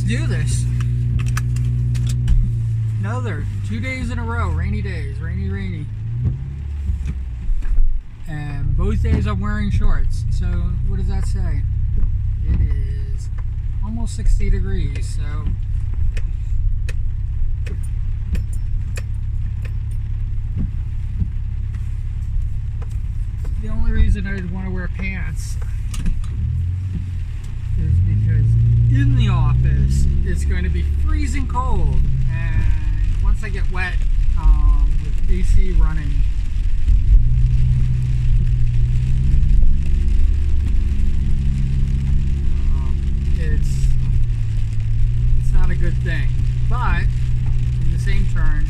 do this. Another 2 days in a row, rainy days, rainy. And both days I'm wearing shorts. So what does that say? It is almost 60 degrees, so the only reason I'd want to wear pants is because in the office it's going to be freezing cold, and once I get wet with AC running, it's not a good thing. But in the same turn,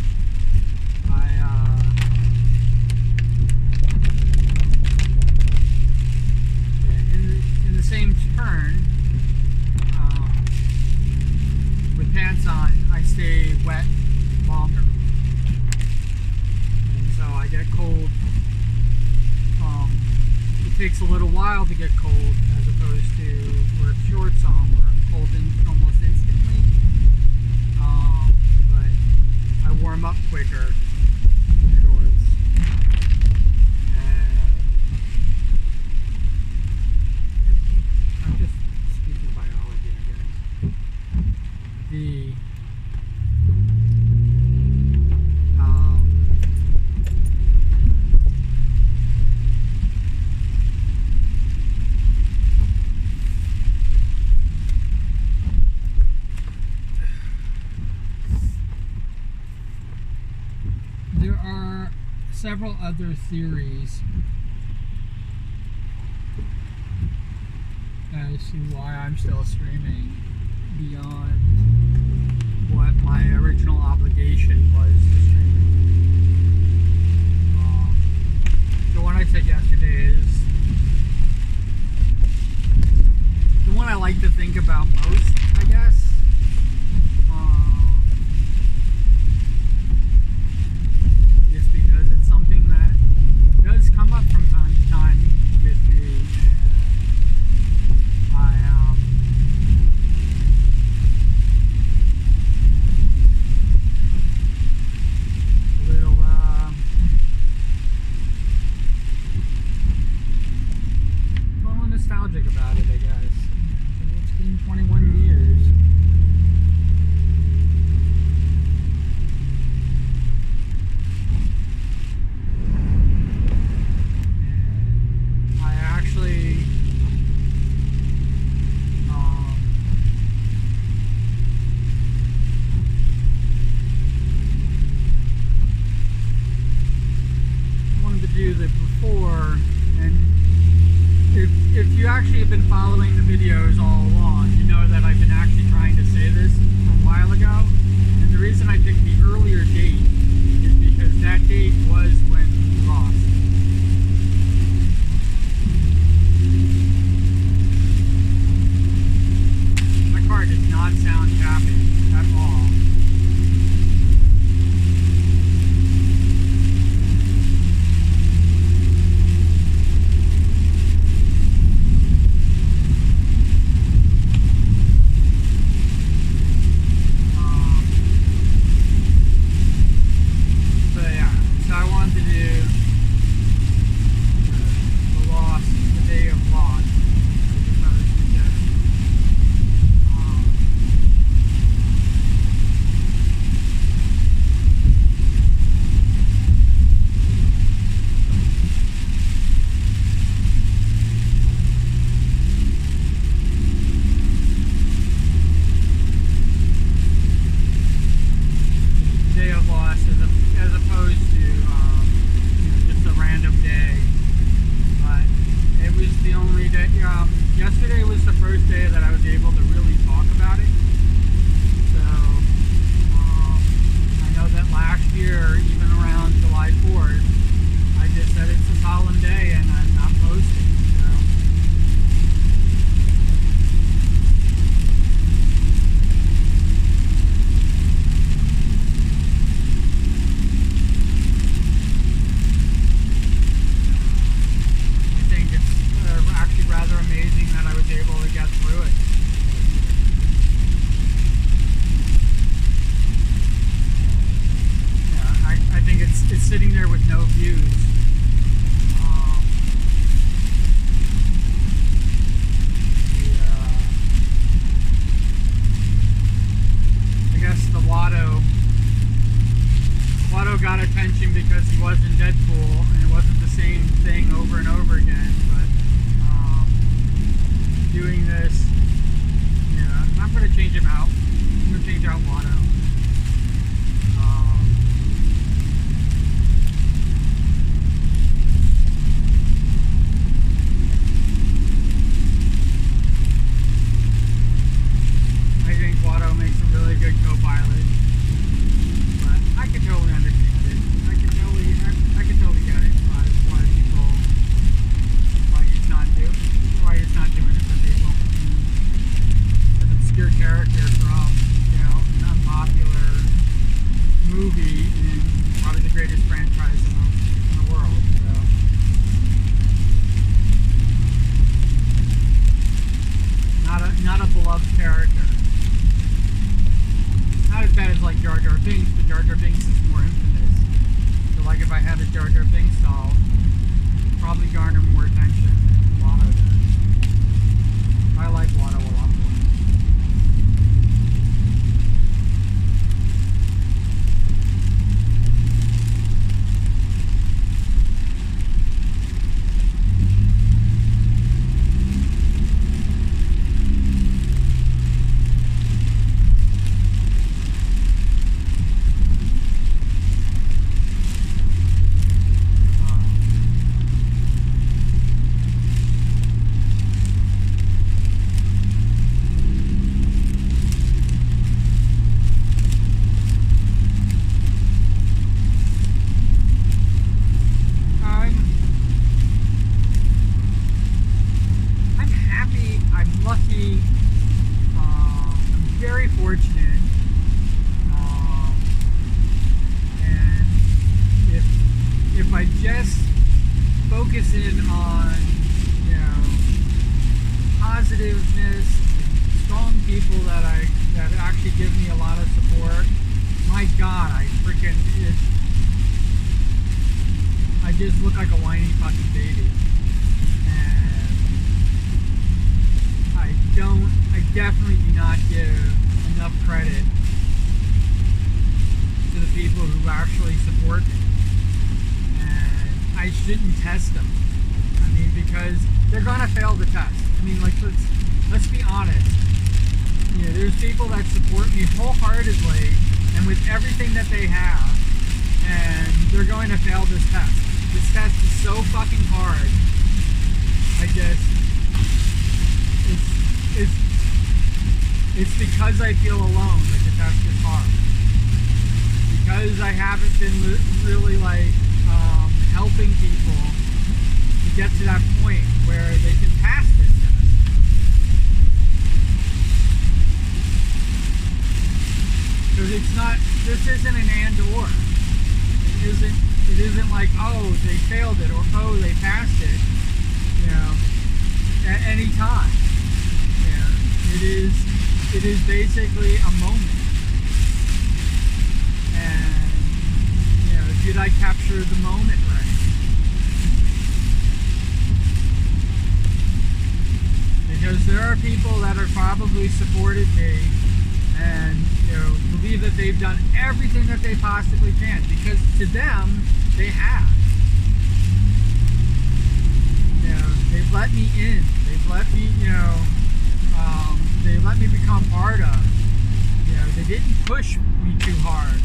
in the same turn, with pants on, I stay wet longer, and so I get cold. It takes a little while to get cold, as opposed to with shorts on, where I'm cold almost instantly. But I warm up quicker in shorts. I'm just speaking biology, I guess. There are several other theories as to why I'm still streaming beyond what my original obligation was to streaming. The one I said yesterday is the one I like to think about most, I guess. Just because it's something that does come up from time to time with me, and I little nostalgic about it, I guess. It's been 21 years. And I actually wanted to do that before, and if you actually have been following the videos all along, you know that I've been actually trying to say this from a while ago. And the reason I picked the earlier date is because that date was when we lost. My car did not sound happy at all. Yesterday was the first day that I was able to really talk about it. So, I know that last year, even around July 4th, I just said it's a solemn day and I'm not posting. So, I think it's actually rather amazing that I was able to get through it. doing this. Yeah, I'm going to change him out. I'm going to change out Watto. I think Watto makes a really good co-pilot, but I can totally understand it. I can totally get it why people, why he's not doing it for people. An obscure character from, you know, an unpopular movie in probably the greatest franchise in the world. So. Not a beloved character. Not as bad as like Jar Jar Binks, but Jar Jar Binks is more infamous. So like if I had a Jar Jar Binks doll, it'd probably garner more attention than Watto does. I like Watto a lot more. It's because I feel alone that the test is hard. Because I haven't been really like helping people to get to that point where they can pass this test. Because it's not, this isn't an and or. It isn't like, oh, they failed it or oh, they passed it, you know, at any time. It is basically a moment, and you know, did I capture the moment right? Because there are people that have probably supported me and, you know, believe that they've done everything that they possibly can, because to them they have. You know, they've let me in. They've let me, you know. They let me become part of. You know, they didn't push me too hard.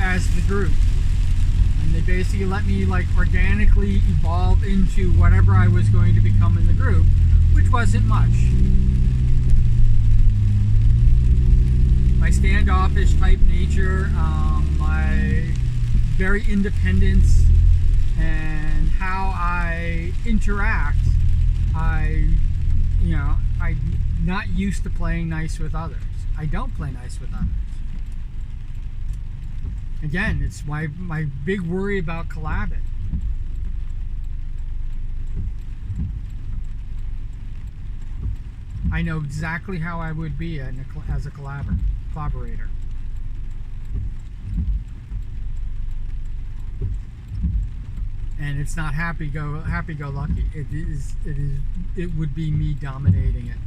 As the group. And they basically let me like organically evolve into whatever I was going to become in the group, which wasn't much. My standoffish type nature, my very independence, and how I interact, I'm not used to playing nice with others. I don't play nice with others. Again, it's my big worry about collabing. I know exactly how I would be as a collaborator. And it's not happy go lucky. It would be me dominating it,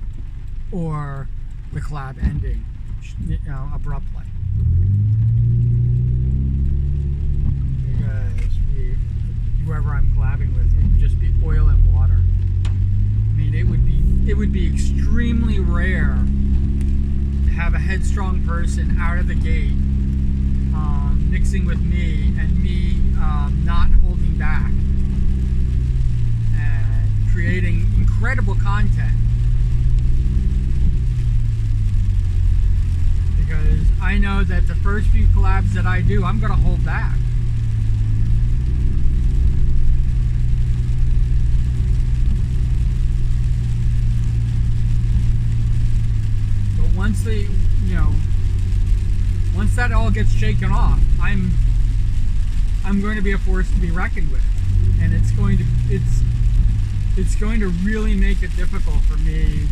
or the collab ending, you know, abruptly. Because it would be extremely rare to have a headstrong person out of the gate mixing with me, and me not holding back and creating incredible content. Because I know that the first few collabs that I do, I'm going to hold back. But once they, once that all gets shaken off, I'm going to be a force to be reckoned with, and it's going to really make it difficult for me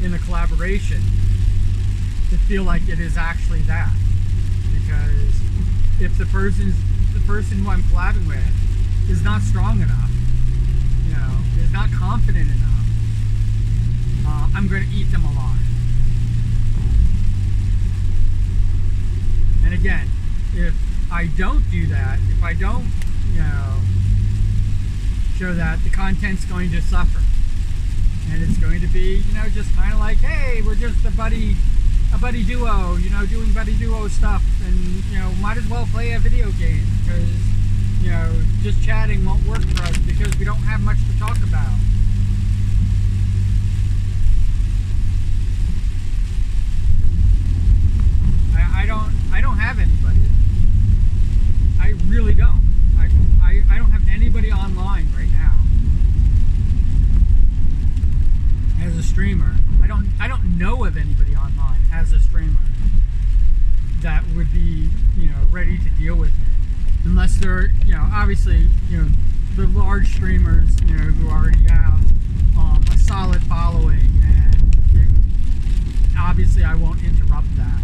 in a collaboration to feel like it is actually that. Because if the person who I'm collabing with is not strong enough, is not confident enough, I'm going to eat them alive. And again, if I don't do that, if I don't, show that, the content's going to suffer. And it's going to be, just kind of like, hey, we're just a buddy duo, doing buddy duo stuff, and, might as well play a video game, because, just chatting won't work for us because we don't have much to talk about. I don't have anybody. I really don't. I don't have anybody online right now as a streamer. I don't know of anybody online as a streamer that would be, ready to deal with me. Unless they're, obviously, the large streamers, who already have a solid following, and obviously I won't interrupt that.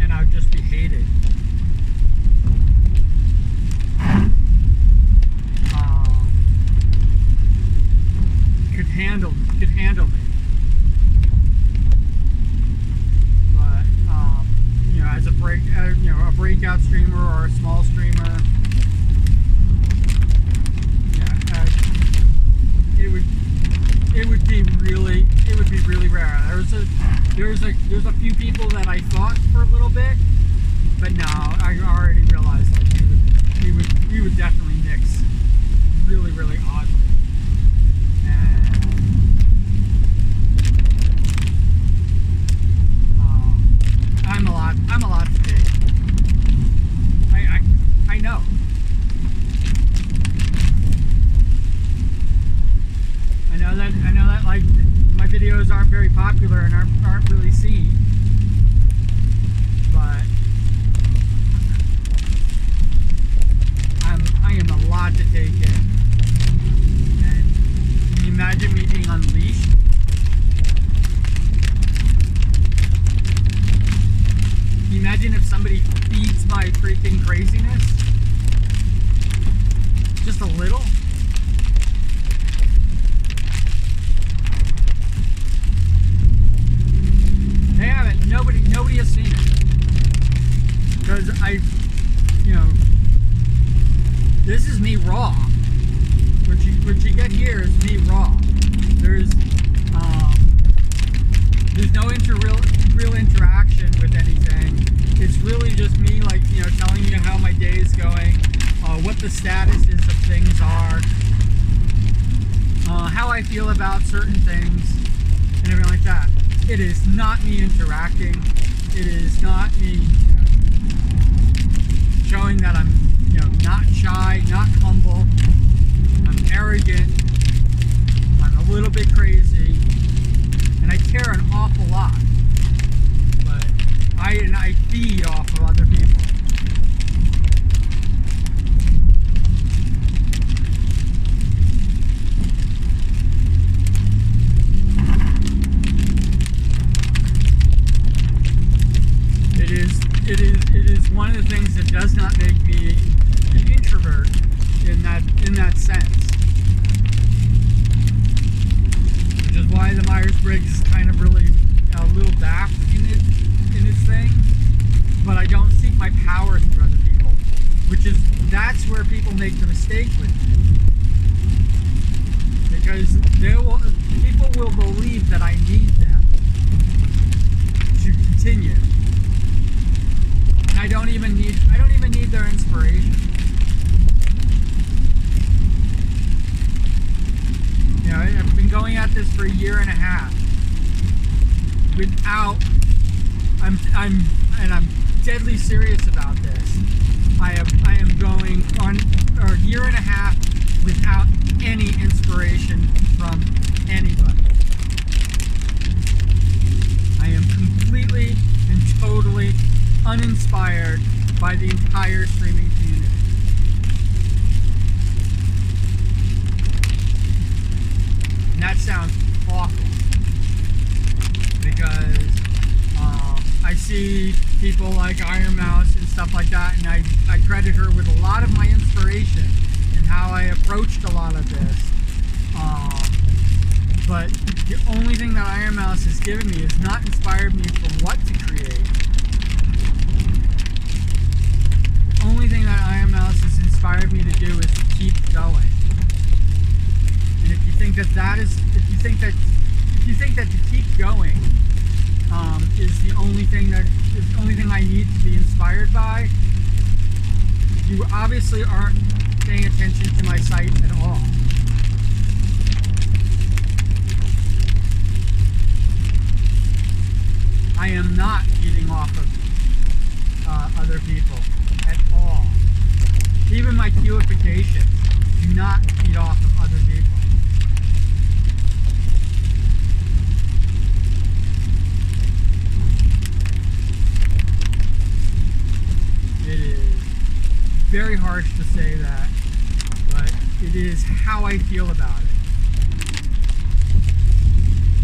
And I would just be hated. Could handle me. But as a breakout streamer or a small streamer, it would be really rare. There's a few people that I thought for a little bit, but no, I already realized that we would definitely mix really oddly. And I'm a lot to take. I know. I know that like my videos aren't very popular and aren't really seen. But I am a lot to take in. And can you imagine me being unleashed? Can you imagine if somebody feeds my freaking craziness? Just a little? They haven't. Nobody has seen it. Because this is me raw. What you get here is me raw. There's no real interaction with anything. It's really just me, like, telling you how my day is going, what the statuses of things are, how I feel about certain things, and everything like that. It is not me interacting. It is not me showing that I'm, not shy, not humble. I'm arrogant. I'm a little bit crazy, and I care an awful lot. But I feed off of other people. It is one of the things that does not make me an introvert in that sense. Which is why the Myers-Briggs is kind of really a little daft in its thing. But I don't seek my power through other people. That's where people make the mistake with me. because people will believe that I need them to continue. And I don't even need their inspiration. You know, I've been going at this for a year and a half without, I'm deadly serious about this. I am going on a year and a half without any inspiration from anybody. I am completely and totally uninspired by the entire streaming community. And that sounds awful, because I see people like Iron Mouse and stuff like that, and I credit her with a lot of my inspiration and how I approached a lot of this. But the only thing that Iron Mouse has given me is not inspired me for what to create. The only thing that Iron Mouse has inspired me to do is to keep going. And if you think that to keep going is the only thing I need to be inspired by, you obviously aren't paying attention to my site at all. I am not feeding off of other people at all. Even my queuifications do not feed off of other people. It is very harsh to say that, but it is how I feel about it.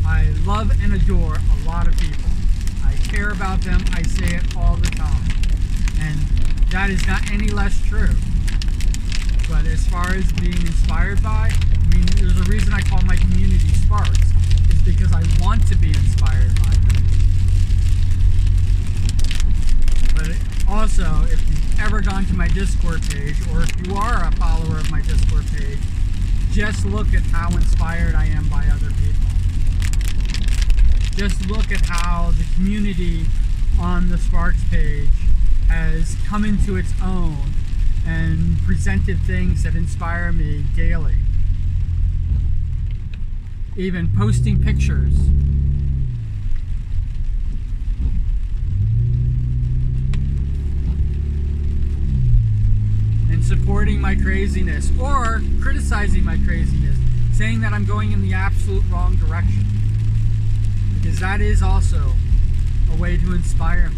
I love and adore a lot of people. I care about them. I say it all the time. And that is not any less true. But as far as being inspired by, I mean, there's a reason I call my community Sparks. It's because I want to be inspired by them. But also, if you've ever gone to my Discord page, or if you are a follower of my Discord page, just look at how inspired I am by other people. Just look at how the community on the Sparks page has come into its own and presented things that inspire me daily. Even posting pictures. And supporting my craziness, or criticizing my craziness, saying that I'm going in the absolute wrong direction. Because that is also a way to inspire me.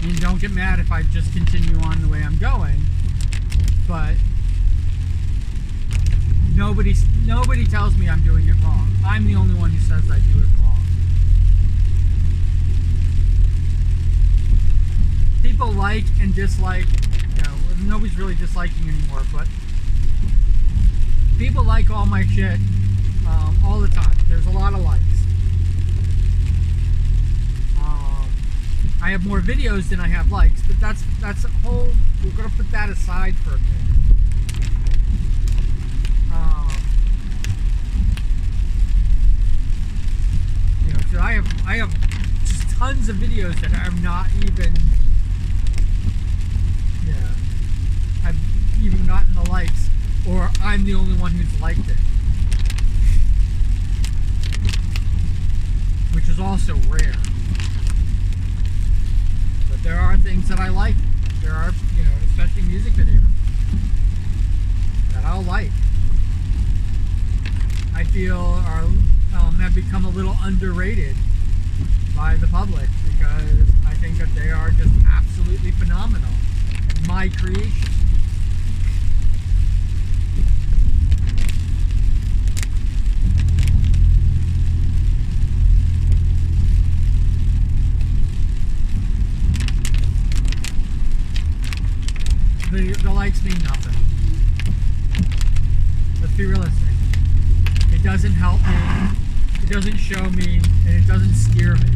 I mean, don't get mad if I just continue on the way I'm going, but nobody tells me I'm doing it wrong. I'm the only one who says I do it wrong. People like and dislike, you know, nobody's really disliking anymore, but people like all my shit all the time. There's a lot of likes. I have more videos than I have likes, but that's a whole, we're gonna put that aside for a minute. You know, so I have just tons of videos that are not even, I've even gotten the likes, or I'm the only one who's liked it, which is also rare. But there are things that I like. There are, you know, especially music videos that I'll like. I feel are have become a little underrated by the public, because I think that they are just absolutely phenomenal. My creation. The likes mean nothing. Let's be realistic. It doesn't help me, it doesn't show me, and it doesn't steer me.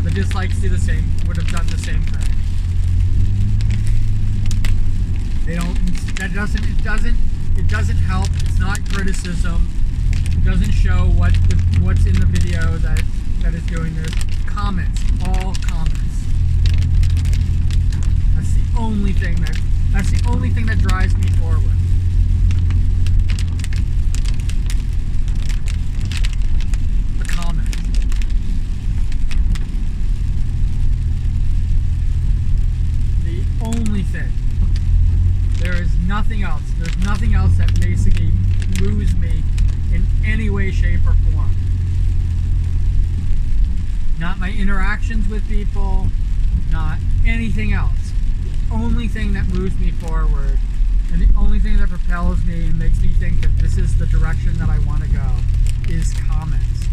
The dislikes do the same, would have done the same thing. They don't. That doesn't. It doesn't help. It's not criticism. It doesn't show what's in the video that is doing this. Comments. All comments. That's the only thing that drives me forward. The comments. The only thing. There is nothing else. There's nothing else that basically moves me in any way, shape, or form. Not my interactions with people, not anything else. The only thing that moves me forward, and the only thing that propels me and makes me think that this is the direction that I want to go, is comments.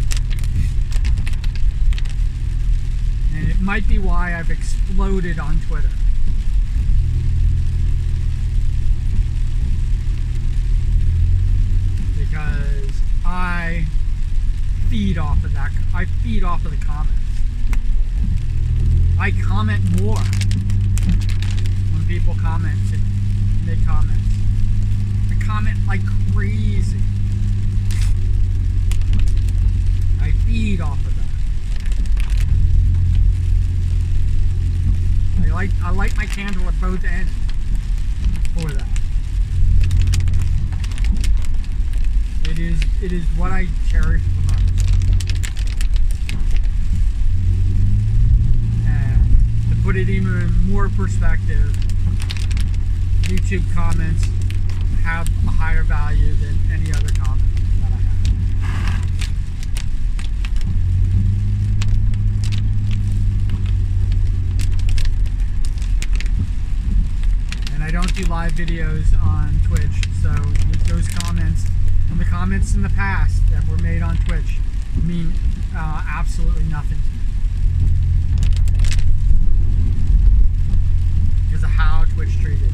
And it might be why I've exploded on Twitter. Because I feed off of that. I feed off of the comments. I comment more when people comment and make comments. I comment like crazy. I feed off of that. I light my candle at both ends for that. It is what I cherish the most. And to put it even in more perspective, YouTube comments have a higher value than any other comment that I have. And I don't do live videos on Twitch, so those comments and the comments in the past that were made on Twitch mean absolutely nothing to me because of how Twitch treated me.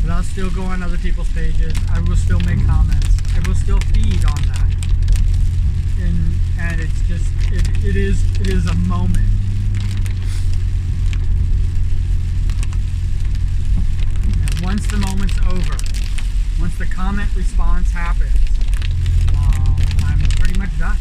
But I'll still go on other people's pages. I will still make comments. I will still feed on that. And it's just it is a moment. And once the moment's over, once the comment response happens, I'm pretty much done.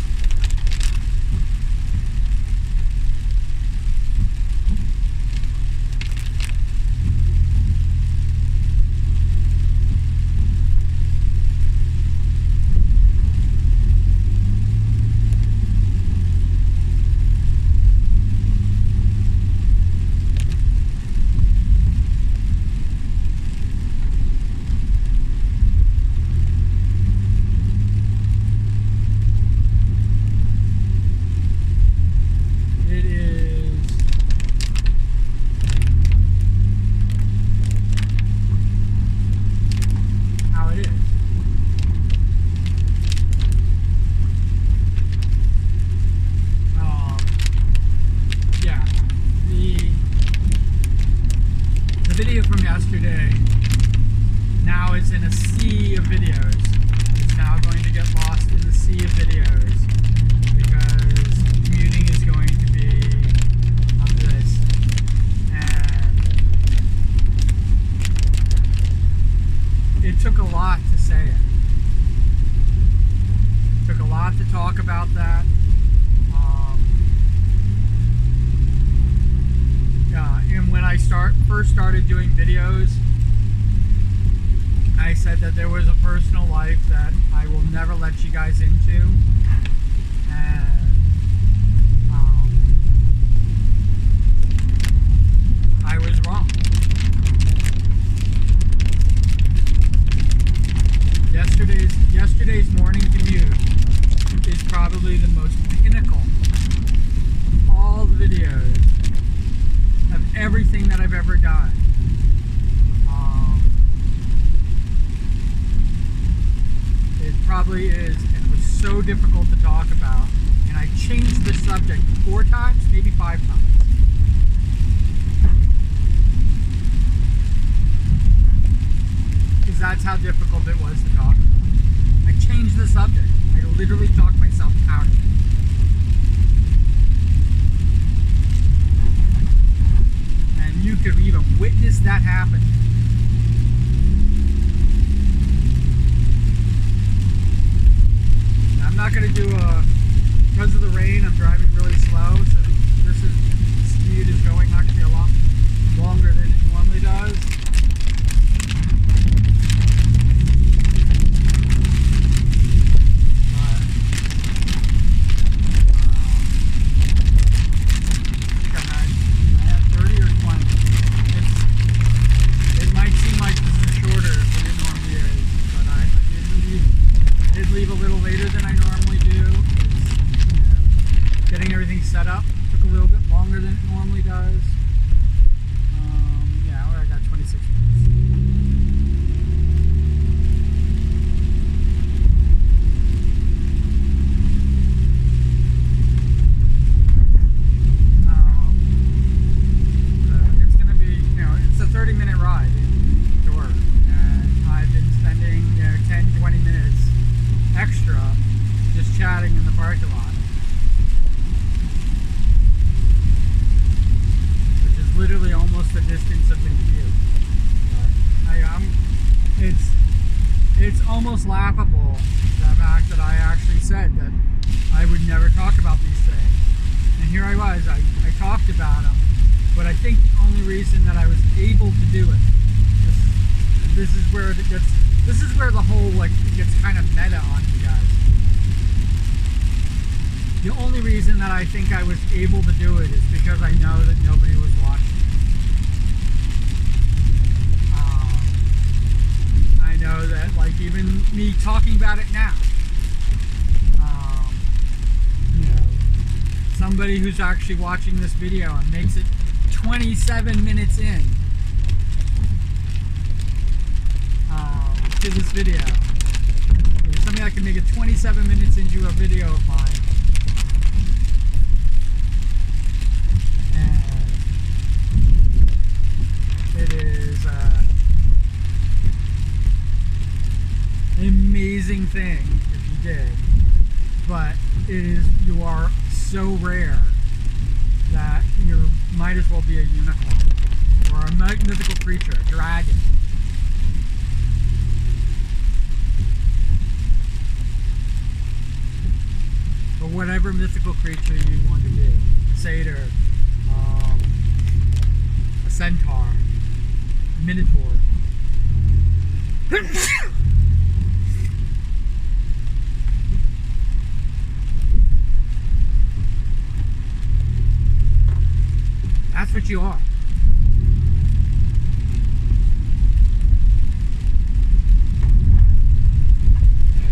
Started doing videos, I said that there was a personal life that I will never let you guys into, and I was wrong. Yesterday's morning commute is probably the most pinnacle of all the videos of everything that I've ever done. It probably is, and it was so difficult to talk about, and I changed the subject 4 times, maybe 5 times. Because that's how difficult it was to talk about. I changed the subject. I literally talked myself out of it. And you could even witness that happen. Now, I'm not going to do because of the rain, I'm driving really slow, so the speed is going actually a lot longer than it normally does. Leave a little later than I normally do. Getting everything set up took a little bit longer than it normally does. Yeah, I got 26 minutes. So it's going to be, it's a 30-minute ride to work, and I've been spending 10, 20 minutes extra just chatting in the parking lot, which is literally almost the distance of the commute. It's almost laughable, the fact that I actually said that I would never talk about these things, and here I was. I talked about them, but I think the only reason that I was able to do it, this is where it gets. This is where the whole, it gets kind of meta on you guys. The only reason that I think I was able to do it is because I know that nobody was watching. I know that, even me talking about it now, somebody who's actually watching this video and makes it 27 minutes in, to this video. Something that can make it 27 minutes into a video of mine. And it is an amazing thing if you did. But you are so rare that you might as well be a unicorn or a mythical creature, a dragon. Or whatever mythical creature you want to be. A satyr, a centaur, a minotaur. That's what you are.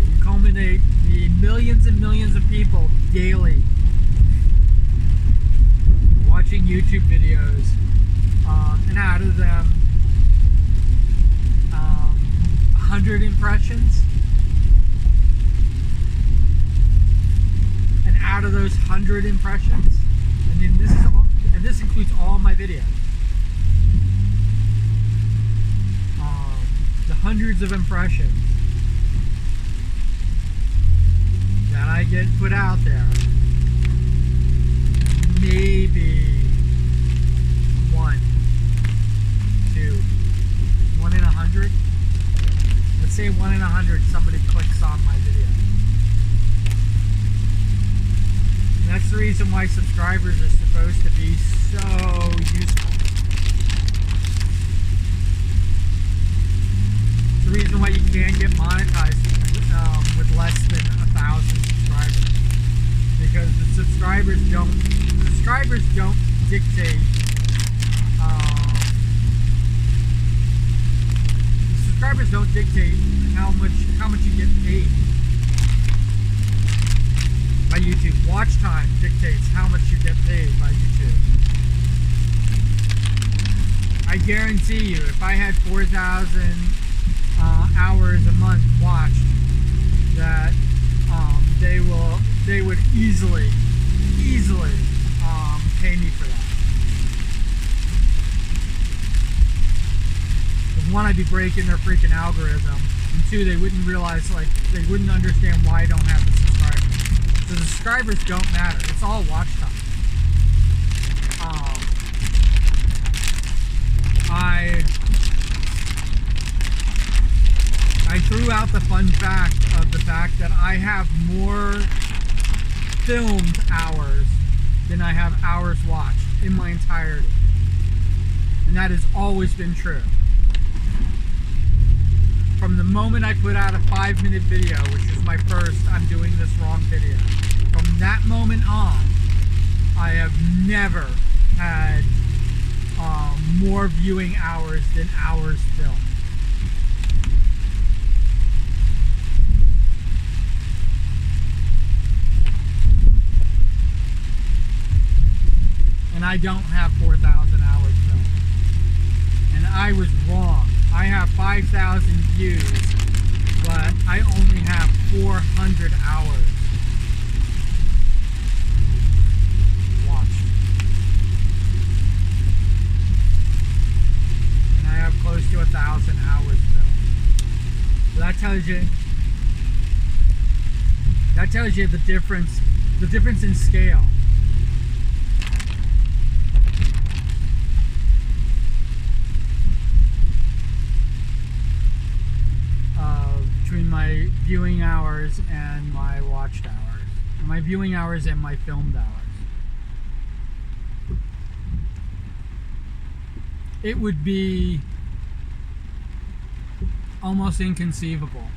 You culminate the millions and millions of people daily watching YouTube videos, and out of them 100 impressions, and out of those 100 impressions, and then this includes all my videos, the hundreds of impressions that I get put out there, maybe 1, 2, 1 in 100. Let's say 1 in 100 somebody clicks on my video. And that's the reason why subscribers are supposed to be so useful. It's the reason why you can't get monetized with less than 1,000 subscribers, because the subscribers don't dictate. Subscribers don't dictate how much you get paid by YouTube. Watch time dictates how much you get paid by YouTube. I guarantee you, if I had 4,000 hours a month watched, that they would easily pay me for that. Because one, I'd be breaking their freaking algorithm, and two, they wouldn't realize, they wouldn't understand why I don't have the subscribers. The subscribers don't matter. It's all watch time. I threw out the fun fact of the fact that I have more filmed hours than I have hours watched in my entirety. And that has always been true. From the moment I put out a 5-minute video, which is my first I'm doing this wrong video, from that moment on, I have never had more viewing hours than hours filmed. And I don't have 4,000 hours filmed. And I was wrong. I have 5,000 views, but I only have 400 hours watched. And I have close to 1,000 hours filmed. So that tells you the difference in scale. Between my viewing hours and my watched hours. My viewing hours and my filmed hours. It would be almost inconceivable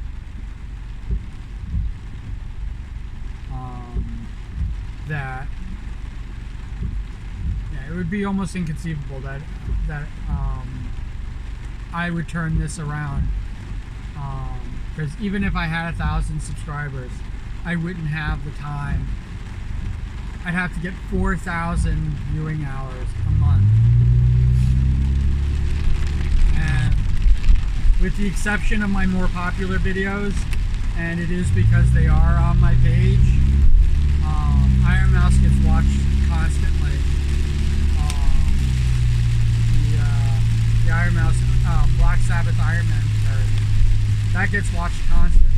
it would be almost inconceivable that I would turn this around. Because even if I had 1,000 subscribers, I wouldn't have the time. I'd have to get 4,000 viewing hours a month. And with the exception of my more popular videos, and it is because they are on my page, Iron Mouse gets watched constantly. The Iron Mouse, Black Sabbath Iron Man parody. That gets watched constantly.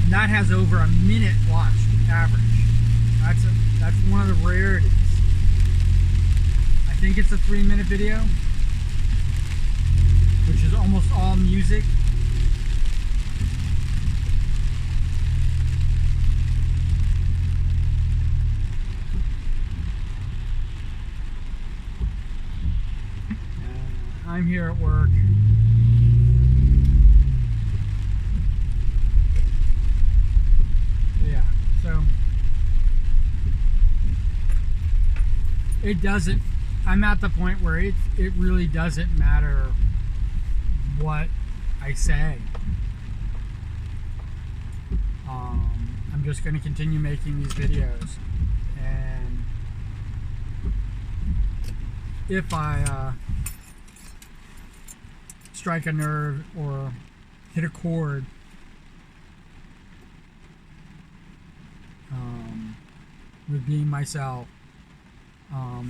And that has over a minute watched average. That's one of the rarities. I think it's a 3-minute video, which is almost all music. I'm here at work. Yeah, so it doesn't, I'm at the point where it really doesn't matter what I say. I'm just going to continue making these videos, and if I strike a nerve or hit a chord, with being myself,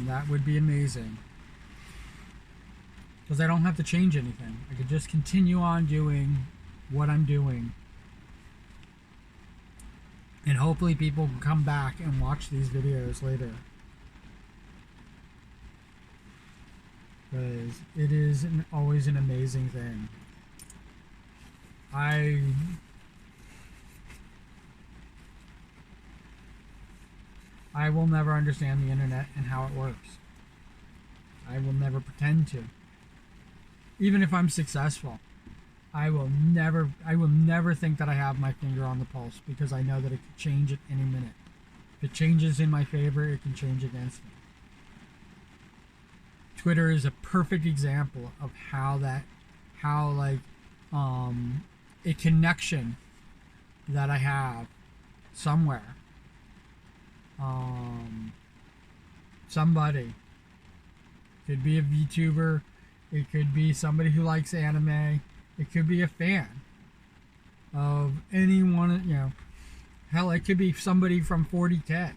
that would be amazing, because I don't have to change anything. I could just continue on doing what I'm doing, and hopefully people can come back and watch these videos later, because it is always an amazing thing. I will never understand the internet and how it works. I will never pretend to. Even if I'm successful, I will never think that I have my finger on the pulse, because I know that it could change at any minute. If it changes in my favor, it can change against me. Twitter is a perfect example of how a connection that I have somewhere. Somebody, could be a VTuber, it could be somebody who likes anime, it could be a fan of anyone, hell, it could be somebody from 40K,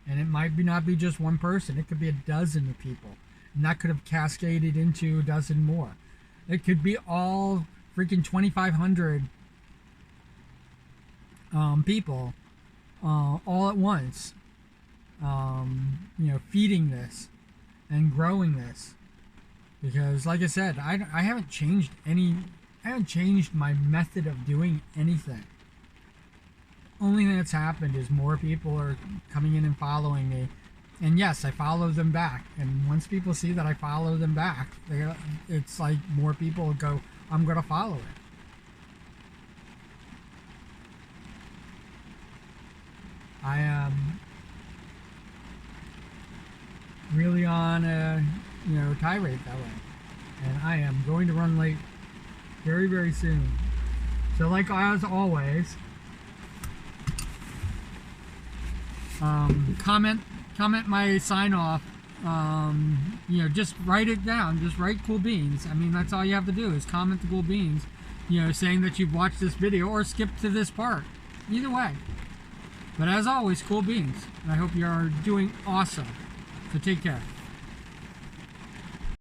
and it might not be just one person, it could be a dozen of people, and that could have cascaded into a dozen more. It could be all freaking 2,500 people all at once, feeding this and growing this. Because, like I said, I haven't changed my method of doing anything. Only thing that's happened is more people are coming in and following me. And yes, I follow them back. And once people see that I follow them back, it's like more people go, I'm going to follow it. I am really on a tirade that way, and I am going to run late very, very soon. So, like as always, comment my sign off. Just write it down. Just write cool beans. I mean, that's all you have to do is comment the cool beans. Saying that you've watched this video or skip to this part. Either way. But as always, cool beans. And I hope you are doing awesome. So take care.